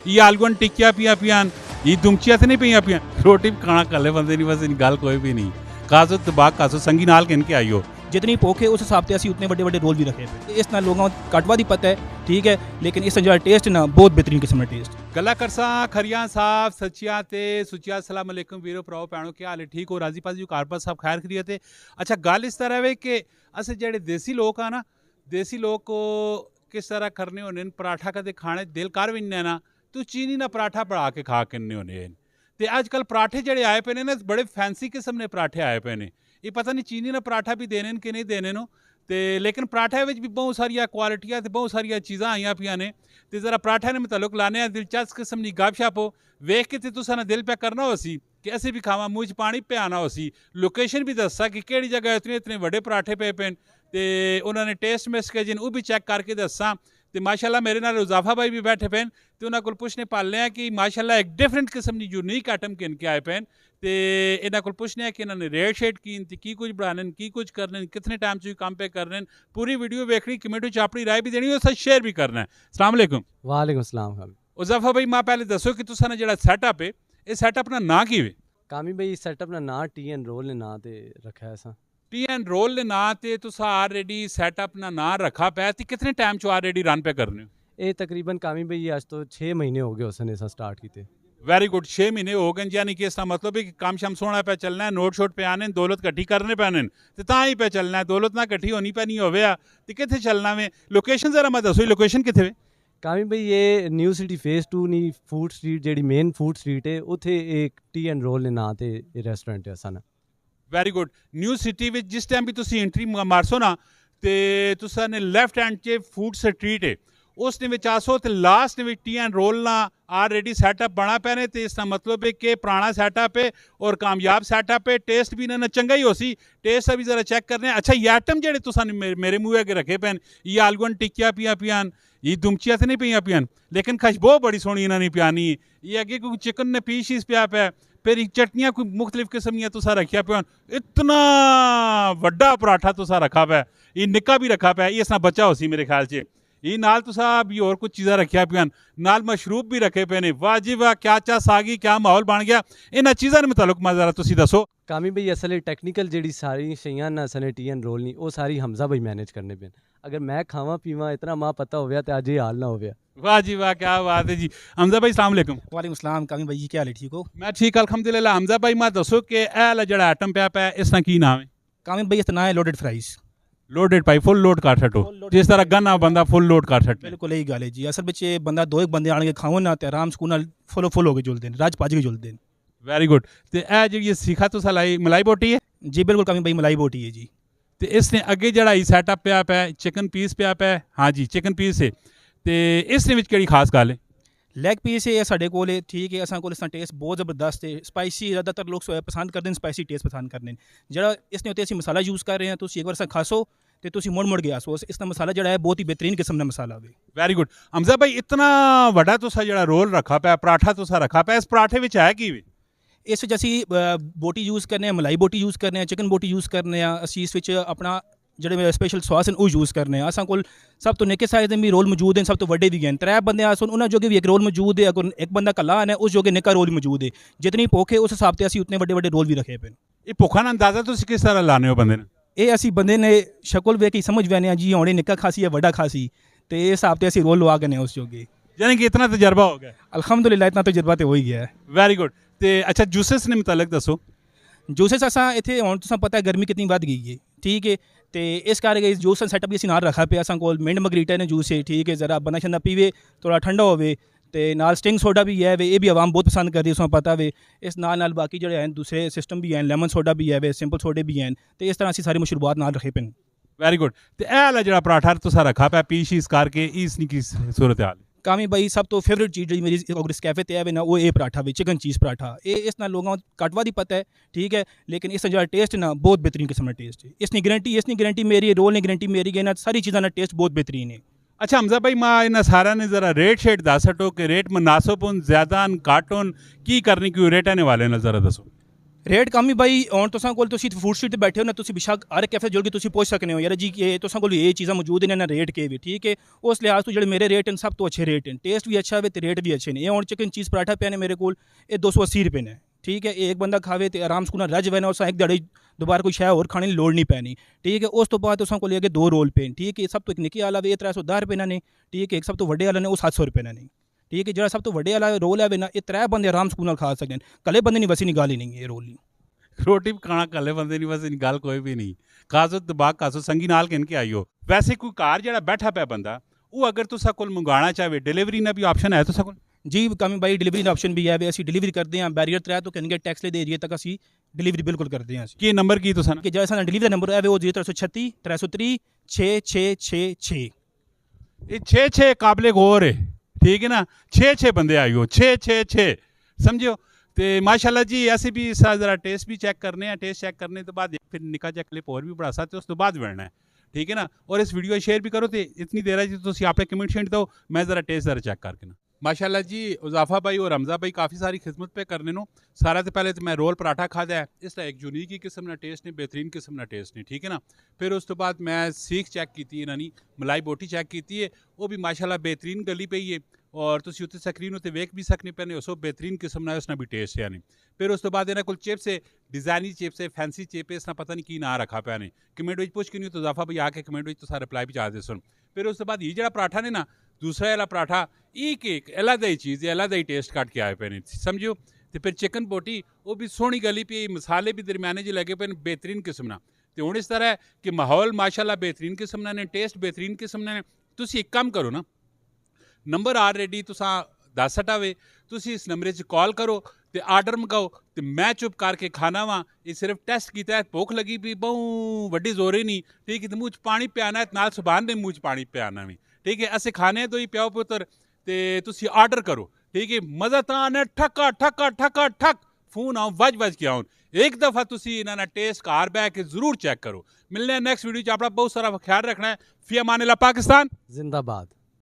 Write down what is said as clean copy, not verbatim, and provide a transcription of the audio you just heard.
ये आलून टिक्कियां पिया पियान ये दुमचिया से नहीं पिया पिया रोटी भी खाना कले बंदे नहीं बस गल कोई भी नहीं काजो दबाग काजो संगी नाल कहन के आइयो जितनी भुख है उस हिसाब से असं उतने बड़े बड़े रोल भी रखे पे इस नाल लोगों को कटवा दी पता है ठीक है लेकिन इस जो टेस्ट ना बहुत बेहतरीन किस्म का टेस्ट गला करसा खरिया साहब सचिया ते सुचिया अस्सलाम वालेकुम वीरो भराओ भैनों क्या हाल है ठीक हो राजी पाजी कारपर साहब खैर करिए थे अच्छा गल इस तरह है कि अस जेडे देसी लोग आ ना देसी लोग को किस तरह करने होने पराठा कदे खाने दिल कर भी नहीं ना तू चीनी ना पराठा बढ़ा के खा किन्ने होने ते अजकल पराठे जेडे आए पे ने ना बड़े फैंसी किस्म ने पराठे आए पे ने ये पता नहीं चीनी ना पराठा भी देने कि नहीं देने नो ते लेकिन पराठे में भी बहुत सारिया क्वालिटियां ते बहुत सारिया चीज़ां आईयां पियां ने ते जरा पराठे ने मुतलक लाने दिलचस्प किस्म की गपशप हो वेख के ते तुसां दिल पे करना हो सी कि असीं भी खावा मूँह च पानी पे आना हो सी लोकेशन भी दस्सा कि केड़ी जगह इतने इतने बड़े पराठे पे पेन ते उन्होंने टेस्ट मिस के जिन वो भी चेक करके दस्सा तो माशाल्लाह मेरे नाल उजाफा भाई भी बैठे पैन तो उन्होंने को पुछने पालने हैं कि माशाल्लाह एक डिफरेंट किस्म की यूनीक आइटम किन के आए पैन तो इन्होंने को पुछने कि इन्होंने रेट शेट की कुछ बनाने की कुछ करने कितने टाइम से काम पे करने पूरी वीडियो देखनी कमेंट में अपनी राय भी देनी और सच शेयर भी करना है। अस्सलाम वालेकुम। वालेकुम सलाम। उजाफा भाई मैं पहले दसो कि तुसां जो सैटअप है ये सैटअप का ना की वे कामी भाई सैटअप ना ना टी एंड रोल ने ना ते रखा है ऐसा टी एंड रोल ने ना ते तुसा ऑलरेडी सैटअप ना रखा पे ते कितने टाइम चो ऑलरेडी रन पे करने ये तकरीबन कामी भाई आज तो 6 महीने हो गए उसने ऐसा स्टार्ट किए। वेरी गुड 6 महीने हो गए यानी कि इसका मतलब है कि काम शाम सोना पे चलना है नोट शोट पे आने दौलत कट्ठी करने पैने तो ता ही पे चलना है दौलत ना कट्ठी होनी पे नहीं होवे तो कितने चलना में लोकेशन जरा मैं दसो लोकेशन कितने वे कामी भाई ये न्यू सिटी फेज 2 नी फूड स्ट्रीट जी मेन फूड स्ट्रीट है उत्थे एक टी एंड रोल ने ना ते रेस्टोरेंट है असा ना। वेरी गुड न्यू सिटी में जिस टाइम भी तुसी एंट्री मारसो ना तो तुसा ने लेफ्ट हैंड च फूड स्ट्रीट है उसने विच आसो तो लास्ट में टी एंड रोल ना ऑलरेडी सैटअप बना पैने तो इसका मतलब है कि पुराना सैटअप है और कामयाब सैटअप है टेस्ट भी इन्होंने चंगा ही हो सी टेस्ट अभी जरा चेक करने। अच्छा ये आइटम जेडे तुसा ने मेरे मुँह अगे रखे पैन ये आलून टिक्कियां पिया पियान ये दुमचिया तो नहीं पिया पियान लेकिन खुशबू बड़ी सोहनी इन्होंने पियानी ये अगे कोई चिकन ने पीस शीस पिया पे फिर चटनियाँ कोई मुख्तलिफ किस्म दियां तुसा रखिया पे इतना वड्डा पराठा तुसा रखा पे ये निक्का भी रखा पे ये इसना बच्चा हो सी मेरे ख्याल से ये नाल तुसा भी और कुछ चीज़ा रखिया पियान नाल मशरूब भी रखे पे ने वाह जी वाह क्या चा सागी क्या माहौल बन गया इन्हां चीज़ां ने मुतालुक मैं जरा तुसी दसो। कामी भाई असल टेक्निकल जी सारी शैयां ना असल टी एंड रोल नहीं वो सारी हमजा भाई मैनेज करने पे अगर मैं खावा पीवा इतना माँ पता हो गया तो अज ये हाल ना हो गया। वाह जी वाह क्या बात है जी। हमजा भाई अस्सलाम वालेकुम। वालेकुम सलाम कामी भाई क्या हाल है ठीक हो? मैं ठीक अल्हम्दुलिल्लाह। हमजा भाई मैं दसो कि एह जो आइटम पे है इसका की नाम है? कामी भाई इसका नाम है लोडेड फ्राइज। लोडेड पाई फुल लोड कर छो जिस तरह गन्ना बंदा फुल लोड कर छट बिल्कुल यही गल है जी असल में बंदा दो एक बंदे आने के खाओ ना तो आराम सुकून फुल हो गए जुलते हैं राज पाज के जुलते हैं। Very good. तो यह जी सीखा तो सलाई मलाई बोटी है जी बिल्कुल कामी भाई मलाई बोटी है जी। तो इसने अगे जरा सैटअप पे पे चिकन पीस पे पे हाँ जी चिकन पीस है तो इसने केड़ी खास गल है? लैग पीस है साढ़े को ठीक है असा को टेस्ट बहुत ज़बरदस्त है स्पाइसी ज़्यादातर लोग पसंद करते हैं स्पाइसी टेस्ट पसंद करते हैं जरा इसने उत्ते मसाला यूज़ कर रहे हैं तो एक बार खासो तो तुम मुड़ मुड़ गया सो इसका मसाला जड़ा है बहुत ही बेहतरीन किस्म का मसाला है। Very good. हमजा भाई इतना वड्डा तुसा जड़ा रोल रखा पे पराठा तुसा रखा पे इस पराठे विच है की वे? इस असी बोटी यूज़ करने हैं मलाई बोटी यूज़ करने चिकन बोटी यूज़ करने असी इस अपना जो स्पेशल सॉस हैं वो यूज़ करने असा को सब तो निक्के साइज भी रोल मौजूद हैं सब तो वड्डे भी हैं त्रै बंदे उन्होंने जो भी एक रोल मौजूद है अगर एक बंदा कला है उस जो निक्का रोल मौजूद है जितनी भुख है उस हिसाब से असी उतने बड़े बड़े रोल भी रखे पे। ये भुखा ना अंदाजा तुसी किस तरह लाने हो बंदे ने? ये असी बंदे ने शक्ल वेख के समझ बैने जी होने निक्का खासी है वड्डा खासी तो ये हिसाब से असी रोल लवा गए उस जोगे यानी कि इतना तजर्बा हो गया? अल्हम्दुलिल्लाह इतना तजर्बा तो हो ही गया है। Very good. तो अच्छा जूसेस ने मुतालिक दसो। जूसेस असा इतने हुण तुसां पता है गर्मी कितनी बढ़ गई है ठीक है तो इस करके जूस सैटअप भी असीं नाल रखा पे असां कोल मिंट मगरीटा ने जूस है ठीक है जरा बंदा शंदा पीवे थोड़ा ठंडा होवे तो नाल स्टिंग सोडा भी है वे ये भी आवाम बहुत पसंद करती है उसमें पता वे इस नाल बाकी जो हैं दूसरे सिस्टम भी हैं लेमन सोडा भी है वे सिंपल सोडे भी हैं तो इस तरह असीं सारी मशरूबात नाल रखे पे। Very good. तो यह जो पराठा तुसा रखा पे पीस शीस करके इसकी की सूरत हाल? कामी भाई सब तो फेवरेट चीज़ जी मेरी अगर इस कैफे है ना वो ये पराठा भी चिकन चीज़ पराठा ये इस ना लोगों को कटवा दी पता है ठीक है लेकिन इस जो टेस्ट ना बहुत बेहतरीन किस्म का टेस्ट है इसकी गारंटी मेरी रोल ने गारंटी मेरी है ना सारी चीज़ों का टेस्ट बहुत बेहतरीन है। अच्छा हमजा भाई मैं इन्हें सारा ने जरा रेट शेट दस हटो कि रेट मुनासिब ज़्यादा घट होन की करनी क्यों रेट आने वाले ना जरा दसो। ਰੇਟ ਕੰਮ ਹੀ ਬਾਈ ਹੁਣ ਤੁਸਾਂ ਕੋਲ ਤੁਸੀਂ ਫੂਡ ਸਟਰੀਟ ਤੇ ਬੈਠੇ ਹੋ ਨਾ ਤੁਸੀਂ ਬਿਸ਼ੱਕ ਹਰ ਕੈਫੇ ਜੁਲ ਕੇ ਤੁਸੀਂ ਪੁੱਛ ਸਕਦੇ ਹੋ ਯਾਰ ਜੀ ਕਿ ਤੁਸਾਂ ਕੋਲ ਇਹ ਚੀਜ਼ਾਂ ਮੌਜੂਦ ਨੇ ਨਾ ਰੇਟ ਕੇ ਵੀ ਠੀਕ ਹੈ ਉਸ ਲਿਹਾਜ਼ ਤੋਂ ਜਿਹੜੇ ਮੇਰੇ ਰੇਟ ਹਨ ਸਭ ਤੋਂ ਅੱਛੇ ਰੇਟ ਹਨ ਟੇਸਟ ਵੀ ਅੱਛਾ ਹੈ ਤੇ ਰੇਟ ਵੀ ਅੱਛੇ ਨੇ ਇਹ ਹੁਣ ਚਿਕਨ ਚੀਜ਼ ਪਰਾਠਾ ਪਿਆ ਨੇ ਮੇਰੇ ਕੋਲ ਇਹ 280 ਰੁਪਏ ਨੇ ਠੀਕ ਹੈ ਇਹ ਇੱਕ ਬੰਦਾ ਖਾਵੇ ਤੇ ਆਰਾਮ ਸਕੂਨ ਨਾਲ ਰੱਜ ਵੈਨਾ ਉਸ ਇੱਕ ਦਿਹਾੜੀ ਦੁਬਾਰਾ ਕੋਈ ਸ਼ੈ ਹੋਰ ਖਾਣੇ ਦੀ ਲੋੜ ਨਹੀਂ ਪੈਣੀ ਠੀਕ ਹੈ ਉਸ ਤੋਂ ਬਾਅਦ ਤੁਸਾਂ ਕੋਲ ਅੱਗੇ 2 ਰੋਲ ਪਏ ਠੀਕ ਹੈ ਸਭ ਤੋਂ ਇੱਕ ਨਿੱਕੀ ਵਾਲਾ ਵੀ ਇਹ 310 ਰੁਪਏ ਨੇ ਠੀਕ ਹੈ ਇੱਕ ਸਭ ਤੋਂ ਵੱਡੇ ਵਾਲਾ ਨੇ ਉਹ 700 ਰੁਪਏ ਨੇ ਠੀਕ ਹੈ ਜਿਹੜਾ ਸਭ ਤੋਂ ਵੱਡੇ ਵਾਲਾ ਰੋਲ ਹੈ ਨਾ ਇਹ 3 ਬੰਦੇ ਆਰਾਮ ਸਕੂਨ ਨਾਲ ਖਾ ਸਕਦੇ ਨੇ ਕੱਲੇ ਬੰਦੇ ਨਹੀਂ ਵੈਸੇ ਨਹੀਂ ਗੱਲ ਹੀ ਨਹੀਂ ਇਹ ਰੋਲ ਨਹੀਂ ਰੋਟੀ ਪਕਾਣਾ ਕੱਲੇ ਬੰਦੇ ਨਹੀਂ ਬਸ ਗੱਲ ਕੋਈ ਵੀ ਨਹੀਂ ਕਾਜ਼ੋ ਦਬਾਗ ਕਾਜ਼ੋ ਸੰਗੀ ਨਾਲ ਕਿਨ ਕੇ ਆਈਓ ਵੈਸੇ ਕੋਈ ਘਰ ਜਿਹੜਾ ਬੈਠਾ ਪਿਆ ਬੰਦਾ ਉਹ ਅਗਰ ਤੁਸਾਂ ਕੋਲ ਮੰਗਾਣਾ ਚਾਹੇ ਡਿਲੀਵਰੀ ਦਾ ਵੀ ਆਪਸ਼ਨ ਹੈ ਤੁਸਾਂ ਕੋਲ ਜੀ ਕਾਮੀ ਬਾਈ ਡਿਲੀਵਰੀ ਦਾ ਆਪਸ਼ਨ ਵੀ ਹੈ ਵੀ ਅਸੀਂ ਡਿਲੀਵਰੀ ਕਰਦੇ ਹਾਂ ਬੈਰੀਅਰ 3 ਤੋਂ ਕਿੰਨੇ ਟੈਕਸ ਦੇ ਏਰੀਆ ਤੱਕ ਅਸੀਂ ਡਿਲੀਵਰੀ ਬਿਲਕੁਲ ਕਰਦੇ ਹਾਂ ਕੀ ਨੰਬਰ ਕੀ ਤੁਸਾਂ ਕਿ ਜਿਹੜਾ ਸਾਡਾ ਡਿਲੀਵਰੀ ਦਾ ਨੰਬਰ ਹੈ ਉਹ 0336 330 6666 ਇਹ 6 ਕਾਬਲੇ ਗੌਰ ਹੈ ਠੀਕ है ना 6 ਬੰਦੇ ਆਇਓ 6 ਸਮਝਿਓ ਤੇ ਮਾਸ਼ਾਅੱਲਾ ਜੀ ਅਸੀਂ ਵੀ ਇਸ ਜ਼ਰਾ ਟੇਸਟ ਵੀ ਚੈੱਕ ਕਰਨੇ ਆ ਟੇਸਟ ਚੈੱਕ ਕਰਨੇ ਤੋਂ ਬਾਅਦ ਫਿਰ ਨਿੱਕਾ ਜਿਹਾ ਕਲਿੱਪ ਹੋਰ ਵੀ ਬਣਾ ਸਕਦੇ ਉਸ ਤੋਂ ਬਾਅਦ ਬਣਨਾ ਹੈ ठीक है ना और इस वीडियो शेयर भी करो तो इतनी देर है जी तुम आपने कमेंट शेंट दो मैं ज़रा टेस्ट ज़रा चेक करके ना माशाल्लाह जी उजाफा भाई और हमजा भाई काफ़ी सारी खिदमत पे करने नो सारा तो पहले तो मैं रोल पराठा खादा है इसका एक यूनिक ही किस्म का टेस्ट नहीं बेहतरीन किस्म का टेस्ट नहीं ठीक है ना फिर उस तो बाद मैं सीख चेक की इन्होंने मलाई बोटी चेक की है वो भी माशाल्लाह बेहतरीन गली पे ही है और तुम उत्ते स्क्रीन उत्ते वेख भी सकने पैने उस बेहतरीन किस्म का उसना भी टेस्ट है नहीं फिर उस तो बाद इन्होंने कुल चिप्स है डिजाइनी चिप्स है फैंसी चिप है इसना पता नहीं की ना रखा पैने कमेंट में पूछ के नहीं तो उजाफा भाई आके कमेंट में तो सारा रिप्लाई भी चाह दे सुन फिर उस तो बाद ये जरा पराठा ने ना दूसरा वाला पराठा एक अलग ही चीज़ है अलग ही टेस्ट कट के आए पे ने समझो तो फिर चिकन बोटी वो भी सोहनी गली पे मसाले भी दरमियाने जो लगे पे बेहतरीन किस्म ना तो हूँ इस तरह है कि माहौल माशाल्लाह बेहतरीन किस्म ने टेस्ट बेहतरीन किस्म ने तुसी एक काम करो ना नंबर ऑलरेडी तुसा दस हटावे तुसी इस नंबर से कॉल करो तो आर्डर मंगाओ तो मैं चुप करके खाना वा ये सिर्फ टेस्ट किया भुख लगी भी बहु वड्डी जोर ही नहीं ठीक है तो मूँह च पानी पियाना है नाल सुभान दे मूँह च पानी पियाना भी ठीक है असें खाने तो ही प्याओ पुत्र तो तुसी आर्डर करो ठीक है मज़ा तो आना ठक्का ठक्का ठक्का ठक फोन आओ वज के आओ एक दफ़ा तुसी इन्होंने टेस्ट घर बह के जरूर चेक करो मिलने नेक्स्ट वीडियो अपना बहुत सारा ख्याल रखना है फी अमान अल्लाह पाकिस्तान जिंदाबाद।